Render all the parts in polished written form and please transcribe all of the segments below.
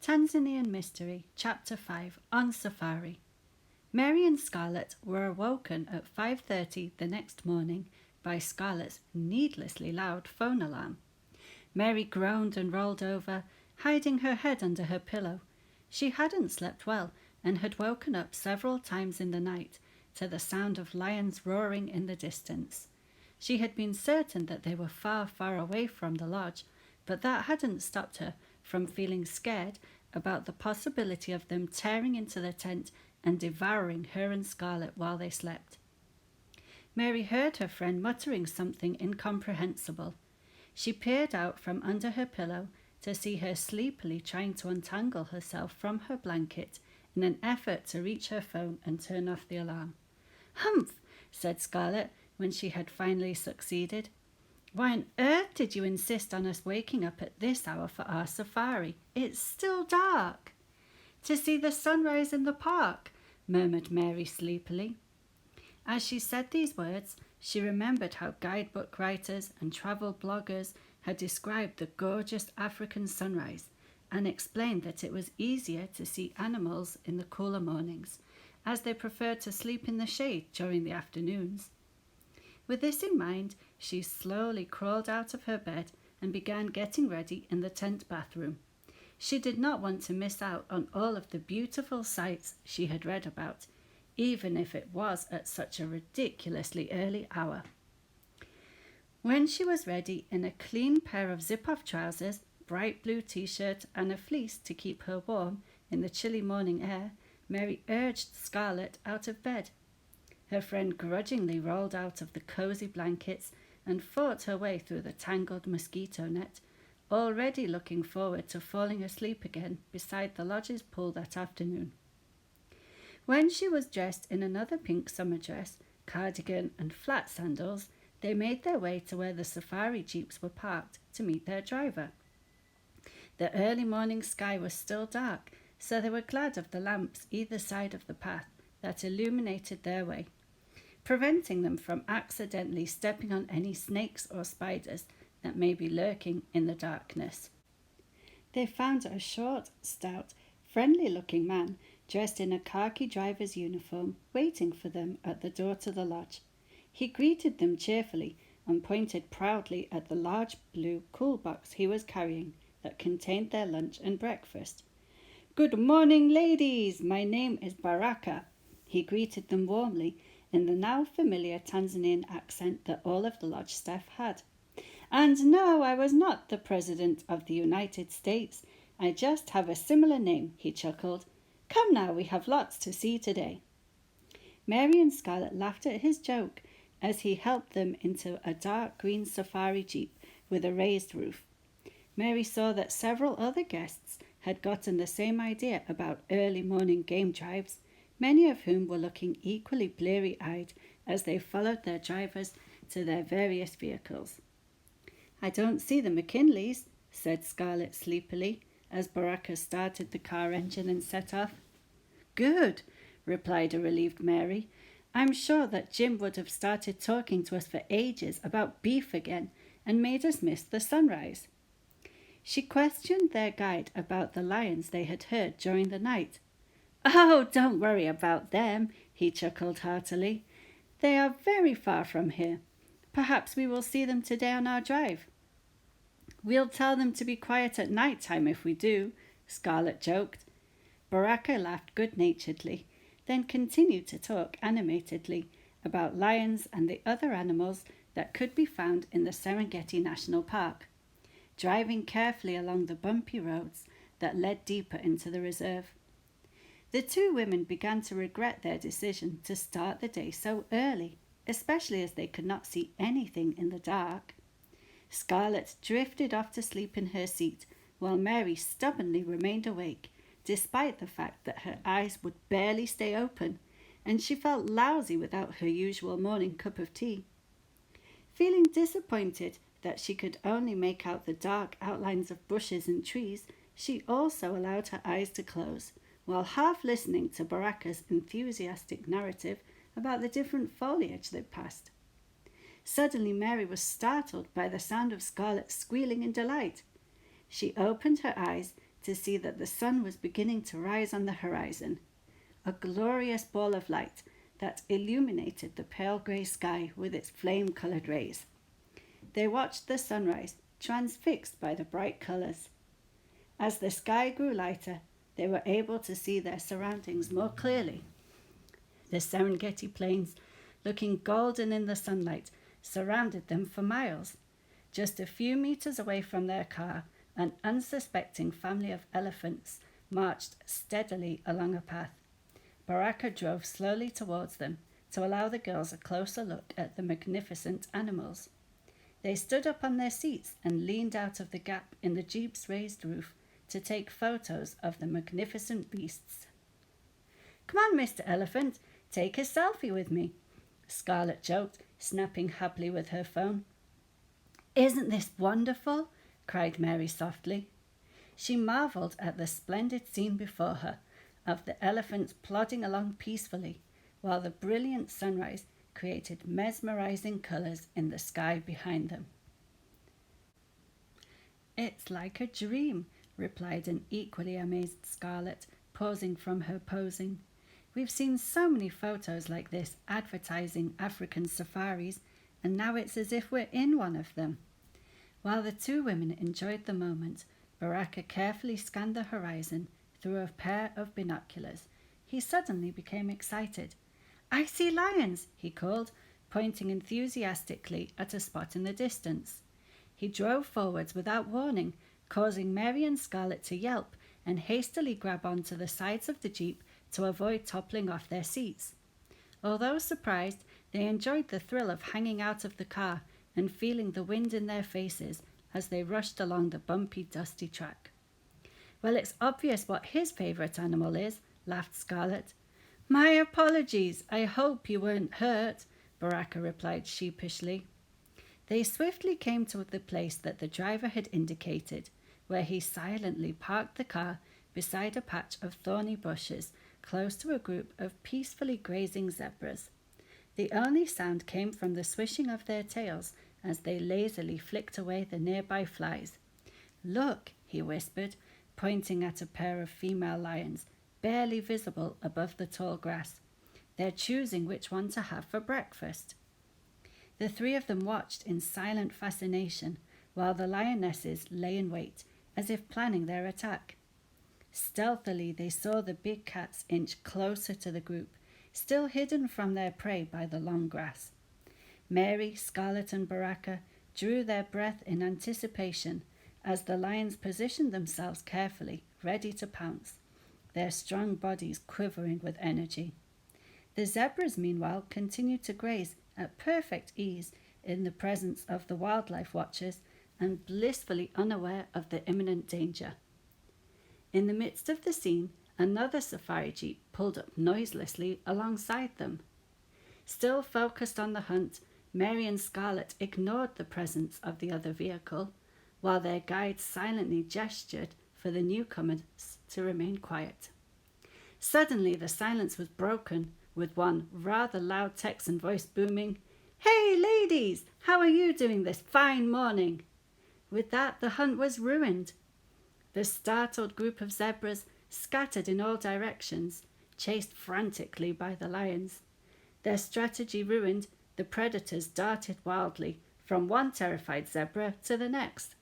Tanzanian Mystery Chapter 5 On Safari. Mary and Scarlet were awoken at 5:30 the next morning by Scarlet's needlessly loud phone alarm. Mary groaned and rolled over, hiding her head under her pillow. She hadn't slept well and had woken up several times in the night to the sound of lions roaring in the distance. She had been certain that they were far, far away from the lodge, but that hadn't stopped her from feeling scared about the possibility of them tearing into the tent and devouring her and Scarlet while they slept. Mary heard her friend muttering something incomprehensible. She peered out from under her pillow to see her sleepily trying to untangle herself from her blanket in an effort to reach her phone and turn off the alarm. "Humph!" said Scarlet when she had finally succeeded. "Why on earth did you insist on us waking up at this hour for our safari? It's still dark." "To see the sunrise in the park," murmured Mary sleepily. As she said these words, she remembered how guidebook writers and travel bloggers had described the gorgeous African sunrise and explained that it was easier to see animals in the cooler mornings, as they preferred to sleep in the shade during the afternoons. With this in mind, she slowly crawled out of her bed and began getting ready in the tent bathroom. She did not want to miss out on all of the beautiful sights she had read about, even if it was at such a ridiculously early hour. When she was ready in a clean pair of zip-off trousers, bright blue t-shirt and a fleece to keep her warm in the chilly morning air, Mary urged Scarlet out of bed. Her friend grudgingly rolled out of the cozy blankets and fought her way through the tangled mosquito net, already looking forward to falling asleep again beside the lodge's pool that afternoon. When she was dressed in another pink summer dress, cardigan and flat sandals, they made their way to where the safari jeeps were parked to meet their driver. The early morning sky was still dark, so they were glad of the lamps either side of the path that illuminated their way, preventing them from accidentally stepping on any snakes or spiders that may be lurking in the darkness. They found a short, stout, friendly-looking man dressed in a khaki driver's uniform waiting for them at the door to the lodge. He greeted them cheerfully and pointed proudly at the large blue cool box he was carrying that contained their lunch and breakfast. "Good morning, ladies. My name is Baraka." He greeted them warmly in the now familiar Tanzanian accent that all of the lodge staff had. "And no, I was not the President of the United States. I just have a similar name," he chuckled. "Come now, we have lots to see today." Mary and Scarlet laughed at his joke as he helped them into a dark green safari jeep with a raised roof. Mary saw that several other guests had gotten the same idea about early morning game drives, many of whom were looking equally bleary-eyed as they followed their drivers to their various vehicles. "I don't see the McKinleys," said Scarlet sleepily, as Baraka started the car engine and set off. "Good," replied a relieved Mary. "I'm sure that Jim would have started talking to us for ages about beef again and made us miss the sunrise." She questioned their guide about the lions they had heard during the night. "Oh, don't worry about them," he chuckled heartily. "They are very far from here. Perhaps we will see them today on our drive." "We'll tell them to be quiet at night time if we do," Scarlet joked. Baraka laughed good-naturedly, then continued to talk animatedly about lions and the other animals that could be found in the Serengeti National Park, driving carefully along the bumpy roads that led deeper into the reserve. The two women began to regret their decision to start the day so early, especially as they could not see anything in the dark. Scarlet drifted off to sleep in her seat, while Mary stubbornly remained awake, despite the fact that her eyes would barely stay open, and she felt lousy without her usual morning cup of tea. Feeling disappointed that she could only make out the dark outlines of bushes and trees, she also allowed her eyes to close, while half listening to Baraka's enthusiastic narrative about the different foliage they passed. Suddenly Mary was startled by the sound of Scarlet squealing in delight. She opened her eyes to see that the sun was beginning to rise on the horizon, a glorious ball of light that illuminated the pale grey sky with its flame-coloured rays. They watched the sunrise, transfixed by the bright colours. As the sky grew lighter, they were able to see their surroundings more clearly. The Serengeti plains, looking golden in the sunlight, surrounded them for miles. Just a few meters away from their car, an unsuspecting family of elephants marched steadily along a path. Baraka drove slowly towards them to allow the girls a closer look at the magnificent animals. They stood up on their seats and leaned out of the gap in the jeep's raised roof to take photos of the magnificent beasts. "Come on, Mr. Elephant, take a selfie with me," Scarlet joked, snapping happily with her phone. "Isn't this wonderful?" cried Mary softly. She marvelled at the splendid scene before her, of the elephants plodding along peacefully, while the brilliant sunrise created mesmerizing colours in the sky behind them. "It's like a dream," replied an equally amazed Scarlet, pausing from her posing. "We've seen so many photos like this advertising African safaris, and now it's as if we're in one of them." While the two women enjoyed the moment, Baraka carefully scanned the horizon through a pair of binoculars. He suddenly became excited. "I see lions," he called, pointing enthusiastically at a spot in the distance. He drove forwards without warning, causing Mary and Scarlet to yelp and hastily grab onto the sides of the jeep to avoid toppling off their seats. Although surprised, they enjoyed the thrill of hanging out of the car and feeling the wind in their faces as they rushed along the bumpy, dusty track. "Well, it's obvious what his favourite animal is," laughed Scarlet. "My apologies, I hope you weren't hurt," Baraka replied sheepishly. They swiftly came to the place that the driver had indicated, where he silently parked the car beside a patch of thorny bushes close to a group of peacefully grazing zebras. The only sound came from the swishing of their tails as they lazily flicked away the nearby flies. "Look," he whispered, pointing at a pair of female lions, barely visible above the tall grass. "They're choosing which one to have for breakfast." The three of them watched in silent fascination while the lionesses lay in wait, as if planning their attack. Stealthily they saw the big cats inch closer to the group, still hidden from their prey by the long grass. Mary, Scarlet and Baraka drew their breath in anticipation as the lions positioned themselves carefully, ready to pounce, their strong bodies quivering with energy. The zebras, meanwhile, continued to graze at perfect ease in the presence of the wildlife watchers and blissfully unaware of the imminent danger. In the midst of the scene, another safari jeep pulled up noiselessly alongside them. Still focused on the hunt, Mary and Scarlet ignored the presence of the other vehicle, while their guide silently gestured for the newcomers to remain quiet. Suddenly the silence was broken, with one rather loud Texan voice booming, "Hey ladies, how are you doing this fine morning?" With that, the hunt was ruined. The startled group of zebras scattered in all directions, chased frantically by the lions. Their strategy ruined, the predators darted wildly from one terrified zebra to the next.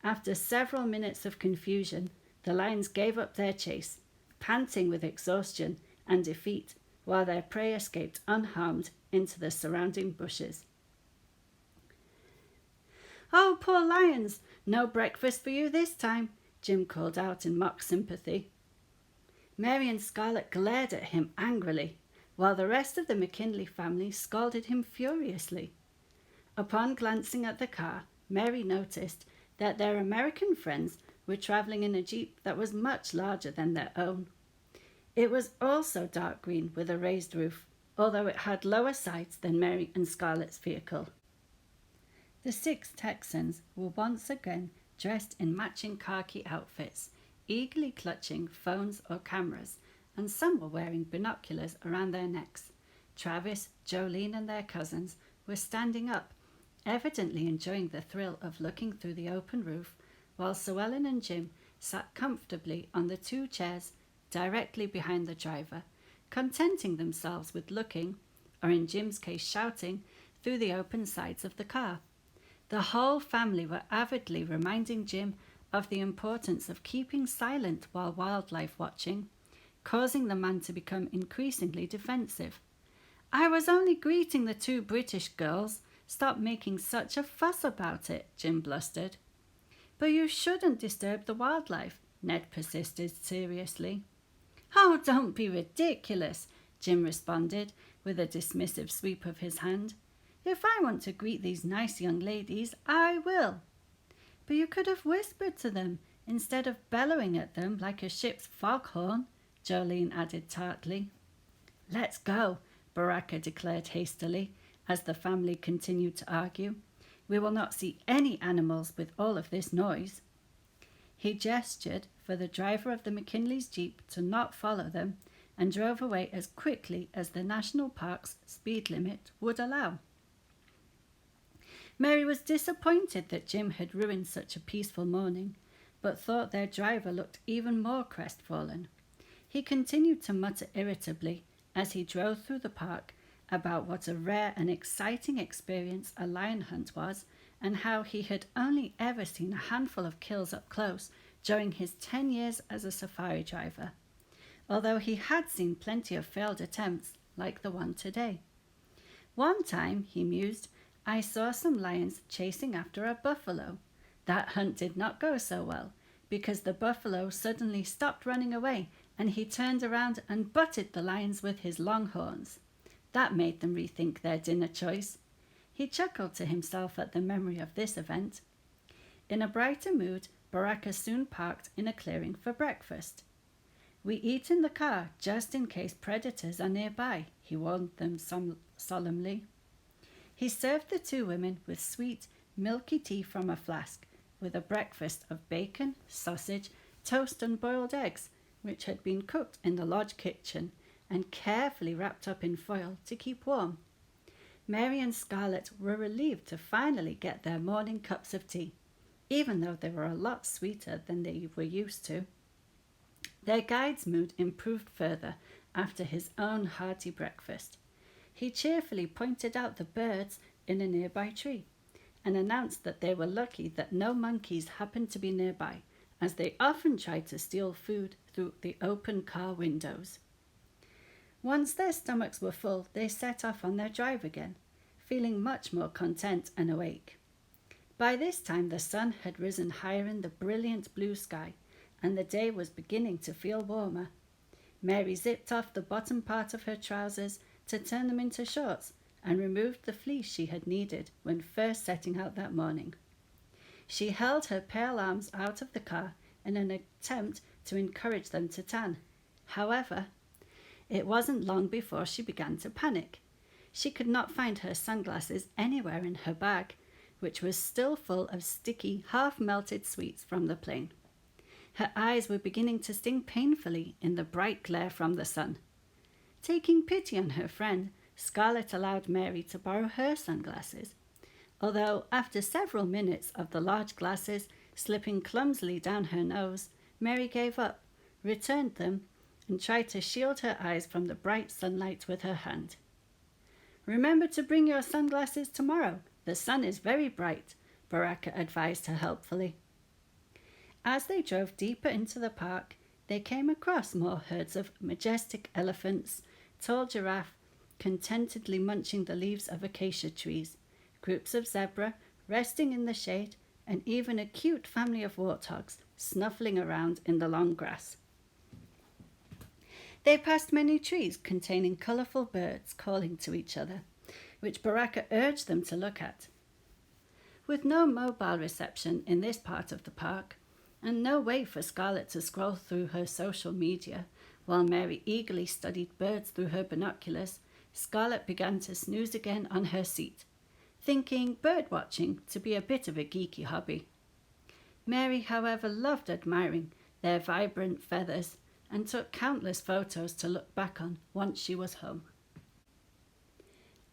After several minutes of confusion, the lions gave up their chase, panting with exhaustion and defeat, while their prey escaped unharmed into the surrounding bushes. "Oh, poor lions, no breakfast for you this time," Jim called out in mock sympathy. Mary and Scarlet glared at him angrily, while the rest of the McKinley family scolded him furiously. Upon glancing at the car, Mary noticed that their American friends were traveling in a jeep that was much larger than their own. It was also dark green with a raised roof, although it had lower sides than Mary and Scarlet's vehicle. The 6 Texans were once again dressed in matching khaki outfits, eagerly clutching phones or cameras, and some were wearing binoculars around their necks. Travis, Jolene and their cousins were standing up, evidently enjoying the thrill of looking through the open roof, while Sue Ellen and Jim sat comfortably on the 2 chairs directly behind the driver, contenting themselves with looking, or in Jim's case shouting, through the open sides of the car. The whole family were avidly reminding Jim of the importance of keeping silent while wildlife watching, causing the man to become increasingly defensive. "I was only greeting the 2 British girls. Stop making such a fuss about it," Jim blustered. "But you shouldn't disturb the wildlife," Ned persisted seriously. "Oh, don't be ridiculous," Jim responded with a dismissive sweep of his hand. "If I want to greet these nice young ladies, I will." "But you could have whispered to them instead of bellowing at them like a ship's foghorn," Jolene added tartly. "Let's go," Baraka declared hastily as the family continued to argue. "We will not see any animals with all of this noise." He gestured for the driver of the McKinley's Jeep to not follow them and drove away as quickly as the national park's speed limit would allow. Mary was disappointed that Jim had ruined such a peaceful morning, but thought their driver looked even more crestfallen. He continued to mutter irritably as he drove through the park about what a rare and exciting experience a lion hunt was, and how he had only ever seen a handful of kills up close during his 10 years as a safari driver, although he had seen plenty of failed attempts like the one today. "One time," he mused, "I saw some lions chasing after a buffalo. That hunt did not go so well, because the buffalo suddenly stopped running away and he turned around and butted the lions with his long horns. That made them rethink their dinner choice." He chuckled to himself at the memory of this event. In a brighter mood, Baraka soon parked in a clearing for breakfast. "We eat in the car just in case predators are nearby," he warned them solemnly. He served the 2 women with sweet, milky tea from a flask, with a breakfast of bacon, sausage, toast and boiled eggs, which had been cooked in the lodge kitchen and carefully wrapped up in foil to keep warm. Mary and Scarlet were relieved to finally get their morning cups of tea, even though they were a lot sweeter than they were used to. Their guide's mood improved further after his own hearty breakfast. He cheerfully pointed out the birds in a nearby tree and announced that they were lucky that no monkeys happened to be nearby, as they often tried to steal food through the open car windows. Once their stomachs were full, they set off on their drive again, feeling much more content and awake. By this time the sun had risen higher in the brilliant blue sky, and the day was beginning to feel warmer. Mary zipped off the bottom part of her trousers to turn them into shorts and removed the fleece she had needed when first setting out that morning. She held her pale arms out of the car in an attempt to encourage them to tan. However, it wasn't long before she began to panic. She could not find her sunglasses anywhere in her bag, which was still full of sticky, half-melted sweets from the plane. Her eyes were beginning to sting painfully in the bright glare from the sun. Taking pity on her friend, Scarlet allowed Mary to borrow her sunglasses, although after several minutes of the large glasses slipping clumsily down her nose, Mary gave up, returned them, and tried to shield her eyes from the bright sunlight with her hand. "Remember to bring your sunglasses tomorrow. The sun is very bright," Baraka advised her helpfully. As they drove deeper into the park, they came across more herds of majestic elephants, tall giraffe contentedly munching the leaves of acacia trees, groups of zebra resting in the shade, and even a cute family of warthogs snuffling around in the long grass. They passed many trees containing colourful birds calling to each other, which Baraka urged them to look at. With no mobile reception in this part of the park, and no way for Scarlet to scroll through her social media, while Mary eagerly studied birds through her binoculars, Scarlet began to snooze again on her seat, thinking bird-watching to be a bit of a geeky hobby. Mary, however, loved admiring their vibrant feathers and took countless photos to look back on once she was home.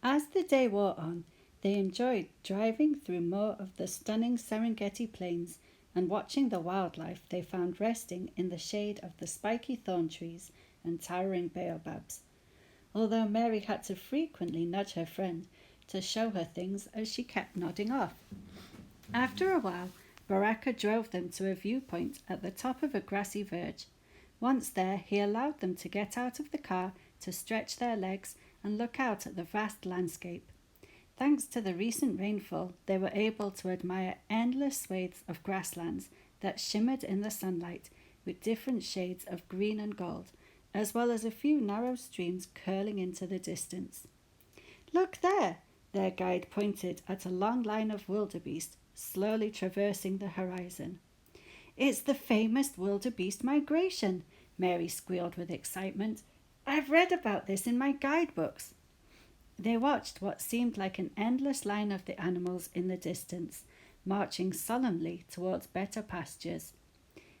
As the day wore on, they enjoyed driving through more of the stunning Serengeti plains and watching the wildlife they found resting in the shade of the spiky thorn trees and towering baobabs, although Mary had to frequently nudge her friend to show her things as she kept nodding off. After a while, Baraka drove them to a viewpoint at the top of a grassy verge. Once there, he allowed them to get out of the car to stretch their legs and look out at the vast landscape. Thanks to the recent rainfall, they were able to admire endless swathes of grasslands that shimmered in the sunlight with different shades of green and gold, as well as a few narrow streams curling into the distance. "Look there!" Their guide pointed at a long line of wildebeest slowly traversing the horizon. "It's the famous wildebeest migration," Mary squealed with excitement. "I've read about this in my guidebooks." They watched what seemed like an endless line of the animals in the distance, marching solemnly towards better pastures.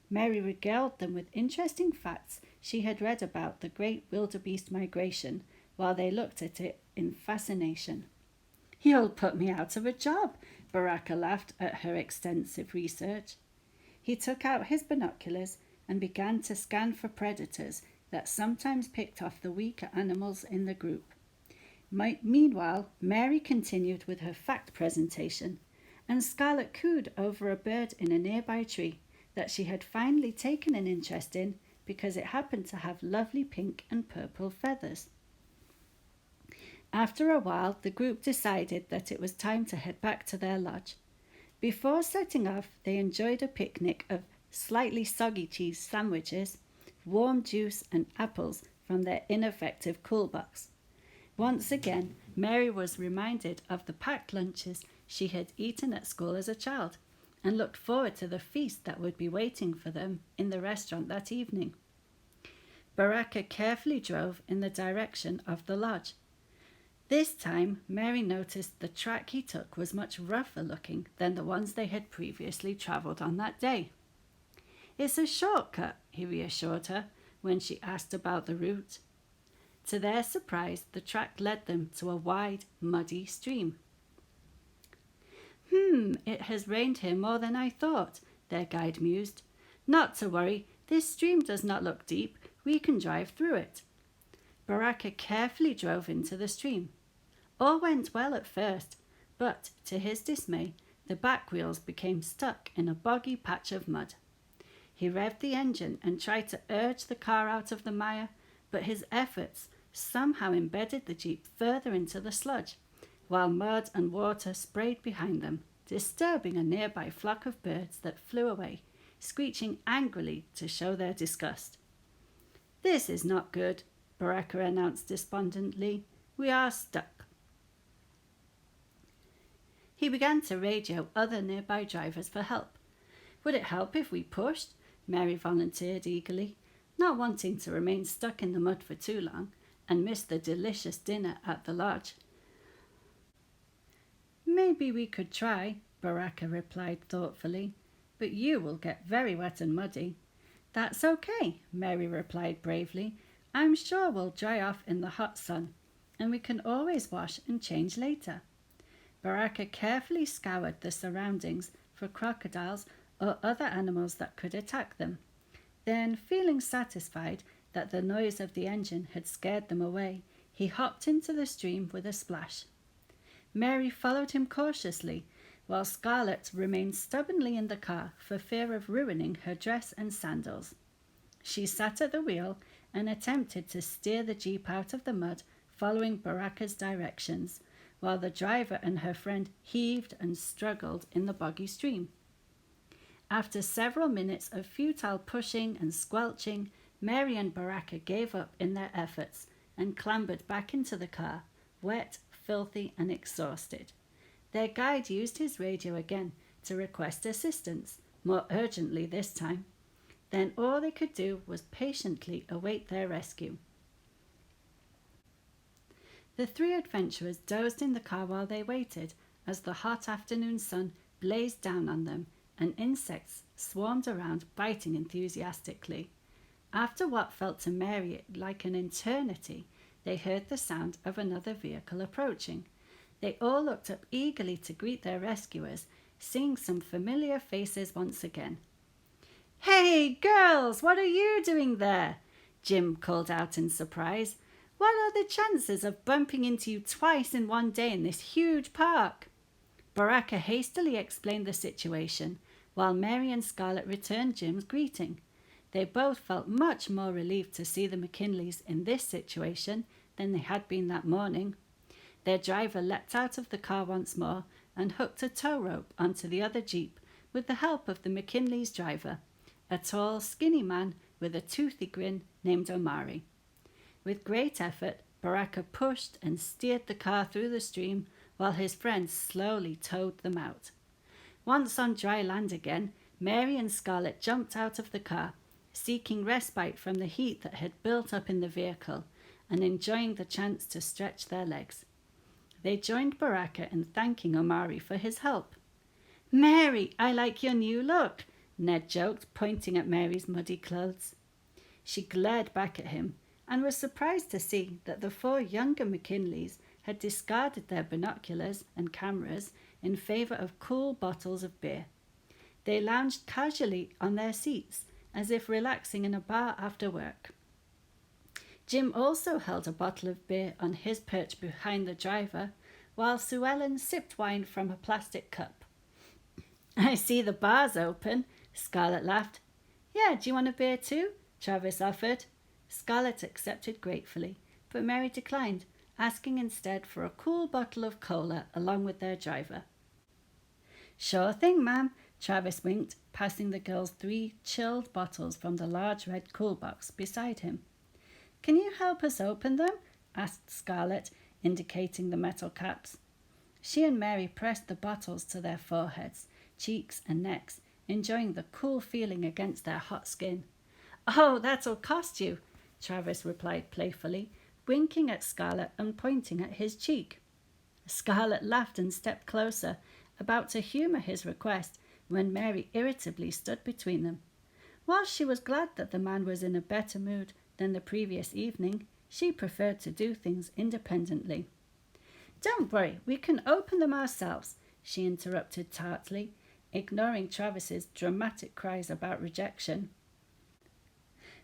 Mary regaled them with interesting facts she had read about the great wildebeest migration while they looked at it in fascination. "You'll put me out of a job," Baraka laughed at her extensive research. He took out his binoculars and began to scan for predators that sometimes picked off the weaker animals in the group. Meanwhile, Mary continued with her fact presentation, and Scarlet cooed over a bird in a nearby tree that she had finally taken an interest in because it happened to have lovely pink and purple feathers. After a while, the group decided that it was time to head back to their lodge. Before setting off, they enjoyed a picnic of slightly soggy cheese sandwiches, warm juice, and apples from their ineffective cool box. Once again, Mary was reminded of the packed lunches she had eaten at school as a child and looked forward to the feast that would be waiting for them in the restaurant that evening. Baraka carefully drove in the direction of the lodge. This time, Mary noticed the track he took was much rougher looking than the ones they had previously travelled on that day. "It's a shortcut," he reassured her when she asked about the route. To their surprise, the track led them to a wide, muddy stream. It has rained here more than I thought," their guide mused. "Not to worry, this stream does not look deep. We can drive through it." Baraka carefully drove into the stream. All went well at first, but to his dismay, the back wheels became stuck in a boggy patch of mud. He revved the engine and tried to urge the car out of the mire, but his efforts somehow embedded the Jeep further into the sludge, while mud and water sprayed behind them, disturbing a nearby flock of birds that flew away, screeching angrily to show their disgust. "This is not good," Baraka announced despondently. "We are stuck." He began to radio other nearby drivers for help. "Would it help if we pushed?" Mary volunteered eagerly, not wanting to remain stuck in the mud for too long and miss the delicious dinner at the lodge. "Maybe we could try," Baraka replied thoughtfully, "but you will get very wet and muddy." "That's okay," Mary replied bravely. "I'm sure we'll dry off in the hot sun, and we can always wash and change later." Baraka carefully scoured the surroundings for crocodiles or other animals that could attack them. Then, feeling satisfied that the noise of the engine had scared them away, he hopped into the stream with a splash. Mary followed him cautiously, while Scarlet remained stubbornly in the car for fear of ruining her dress and sandals. She sat at the wheel and attempted to steer the Jeep out of the mud, following Baraka's directions, while the driver and her friend heaved and struggled in the boggy stream. After several minutes of futile pushing and squelching, Mary and Baraka gave up in their efforts and clambered back into the car, wet, filthy, and exhausted. Their guide used his radio again to request assistance, more urgently this time. Then all they could do was patiently await their rescue. The three adventurers dozed in the car while they waited, as the hot afternoon sun blazed down on them and insects swarmed around, biting enthusiastically. After what felt to Mary like an eternity, they heard the sound of another vehicle approaching. They all looked up eagerly to greet their rescuers seeing some familiar faces once again. "Hey, girls, what are you doing there?" Jim called out in surprise. "What are the chances of bumping into you twice in one day in this huge park?" Baraka hastily explained the situation, while Mary and Scarlet returned Jim's greeting. They both felt much more relieved to see the McKinleys in this situation than they had been that morning. Their driver leapt out of the car once more and hooked a tow rope onto the other Jeep with the help of the McKinley's driver, a tall, skinny man with a toothy grin named Omari. With great effort, Baraka pushed and steered the car through the stream while his friends slowly towed them out. Once on dry land again, Mary and Scarlet jumped out of the car, seeking respite from the heat that had built up in the vehicle and enjoying the chance to stretch their legs. They joined Baraka in thanking Omari for his help. "Mary, I like your new look," Ned joked, pointing at Mary's muddy clothes. She glared back at him and was surprised to see that the four younger McKinleys had discarded their binoculars and cameras in favor of cool bottles of beer. They lounged casually on their seats, as if relaxing in a bar after work. Jim also held a bottle of beer on his perch behind the driver, while Sue Ellen sipped wine from a plastic cup. "I see the bar's open," Scarlet laughed. "Yeah, do you want a beer too?" Travis offered. Scarlet accepted gratefully, but Mary declined, asking instead for a cool bottle of cola along with their driver. "Sure thing, ma'am," Travis winked, passing the girls 3 chilled bottles from the large red cool box beside him. "Can you help us open them?" asked Scarlet, indicating the metal caps. She and Mary pressed the bottles to their foreheads, cheeks and necks, enjoying the cool feeling against their hot skin. "Oh, that'll cost you," Travis replied playfully, winking at Scarlet and pointing at his cheek. Scarlet laughed and stepped closer, about to humor his request, when Mary irritably stood between them. While she was glad that the man was in a better mood than the previous evening, she preferred to do things independently. "Don't worry, we can open them ourselves," she interrupted tartly, ignoring Travis's dramatic cries about rejection.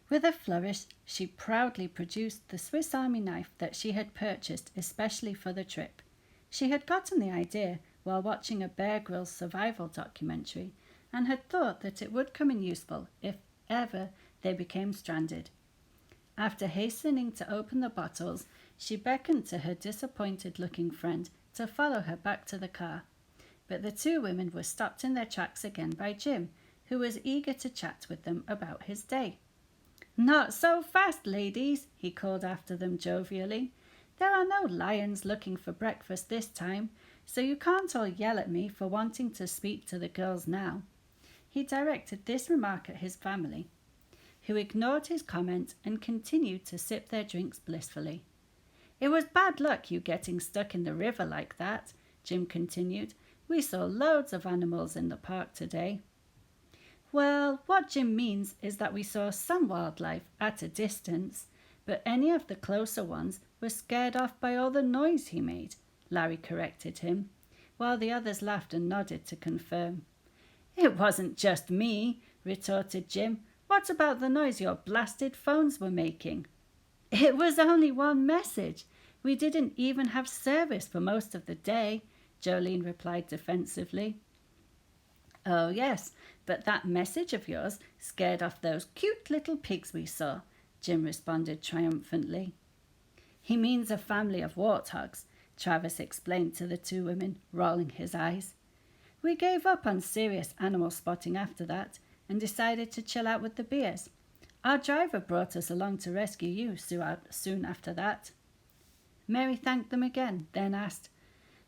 With a flourish, she proudly produced the Swiss Army knife that she had purchased especially for the trip. She had gotten the idea while watching a Bear Grylls survival documentary and had thought that it would come in useful if ever they became stranded. After hastening to open the bottles, she beckoned to her disappointed-looking friend to follow her back to the car. But the two women were stopped in their tracks again by Jim, who was eager to chat with them about his day. "Not so fast, ladies," he called after them jovially. "There are no lions looking for breakfast this time, so you can't all yell at me for wanting to speak to the girls now." He directed this remark at his family, who ignored his comment and continued to sip their drinks blissfully. "It was bad luck you getting stuck in the river like that," Jim continued. "We saw loads of animals in the park today." "Well, what Jim means is that we saw some wildlife at a distance, but any of the closer ones were scared off by all the noise he made," Larry corrected him, while the others laughed and nodded to confirm. "It wasn't just me," retorted Jim. "What about the noise your blasted phones were making?" "It was only one message. We didn't even have service for most of the day," Jolene replied defensively. "Oh, yes, but that message of yours scared off those cute little pigs we saw," Jim responded triumphantly. "He means a family of warthogs," Travis explained to the two women, rolling his eyes. "We gave up on serious animal spotting after that and decided to chill out with the beers. Our driver brought us along to rescue you soon after that." Mary thanked them again, then asked,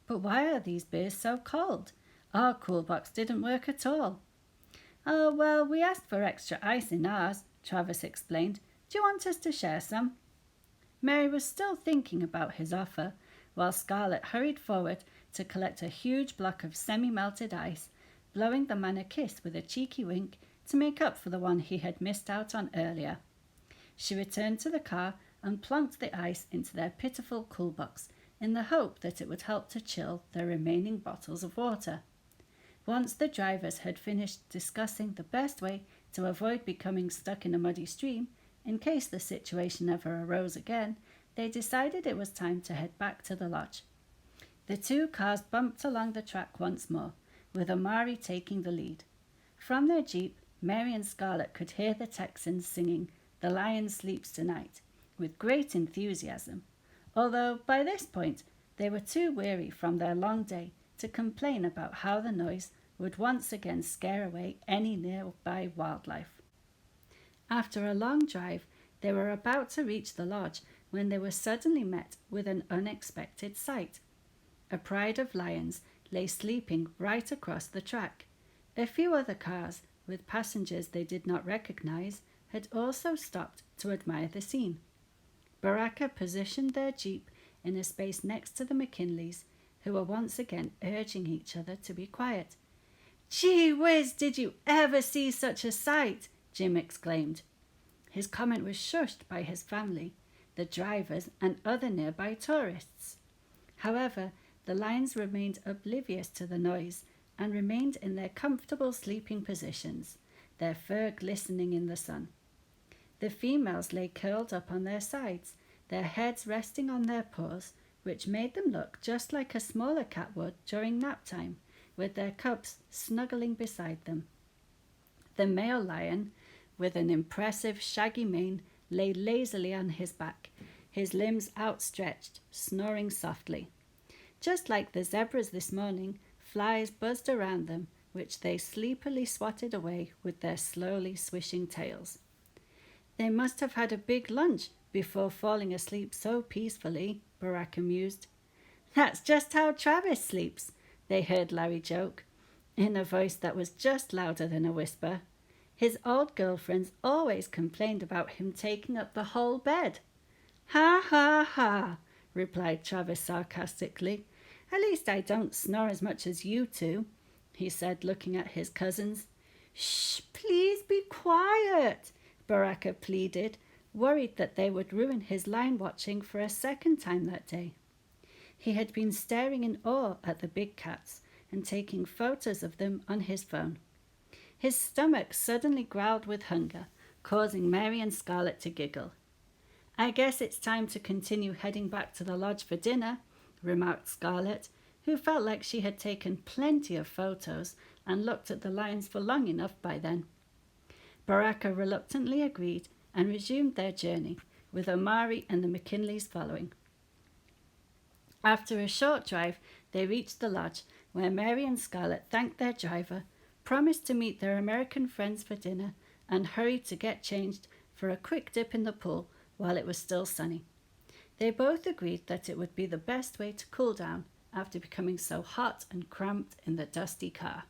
"But why are these beers so cold? Our cool box didn't work at all." "Oh, well, we asked for extra ice in ours," Travis explained. "Do you want us to share some?" Mary was still thinking about his offer, while Scarlet hurried forward to collect a huge block of semi-melted ice, blowing the man a kiss with a cheeky wink to make up for the one he had missed out on earlier. She returned to the car and plunked the ice into their pitiful cool box in the hope that it would help to chill their remaining bottles of water. Once the drivers had finished discussing the best way to avoid becoming stuck in a muddy stream, in case the situation ever arose again, they decided it was time to head back to the lodge. The two cars bumped along the track once more, with Omari taking the lead. From their jeep, Mary and Scarlet could hear the Texans singing "The Lion Sleeps Tonight" with great enthusiasm, although by this point they were too weary from their long day to complain about how the noise would once again scare away any nearby wildlife. After a long drive, they were about to reach the lodge when they were suddenly met with an unexpected sight. A pride of lions lay sleeping right across the track. A few other cars, with passengers they did not recognize, had also stopped to admire the scene. Baraka positioned their jeep in a space next to the McKinleys, who were once again urging each other to be quiet. "Gee whiz, did you ever see such a sight?" Jim exclaimed. His comment was shushed by his family, the drivers, and other nearby tourists. However, the lions remained oblivious to the noise and remained in their comfortable sleeping positions, their fur glistening in the sun. The females lay curled up on their sides, their heads resting on their paws, which made them look just like a smaller cat would during nap time, with their cubs snuggling beside them. The male lion, with an impressive shaggy mane, lay lazily on his back, his limbs outstretched, snoring softly. Just like the zebras this morning, flies buzzed around them, which they sleepily swatted away with their slowly swishing tails. "They must have had a big lunch before falling asleep so peacefully," Baraka mused. "That's just how Travis sleeps," they heard Larry joke, in a voice that was just louder than a whisper. "His old girlfriends always complained about him taking up the whole bed." "Ha, ha, ha," replied Travis sarcastically. "At least I don't snore as much as you two," he said, looking at his cousins. "Shh, please be quiet," Baraka pleaded, worried that they would ruin his lion watching for a second time that day. He had been staring in awe at the big cats and taking photos of them on his phone. His stomach suddenly growled with hunger, causing Mary and Scarlet to giggle. "I guess it's time to continue heading back to the lodge for dinner," remarked Scarlet, who felt like she had taken plenty of photos and looked at the lions for long enough by then. Baraka reluctantly agreed and resumed their journey, with Omari and the McKinleys following. After a short drive, they reached the lodge, where Mary and Scarlet thanked their driver, promised to meet their American friends for dinner, and hurried to get changed for a quick dip in the pool while it was still sunny. They both agreed that it would be the best way to cool down after becoming so hot and cramped in the dusty car.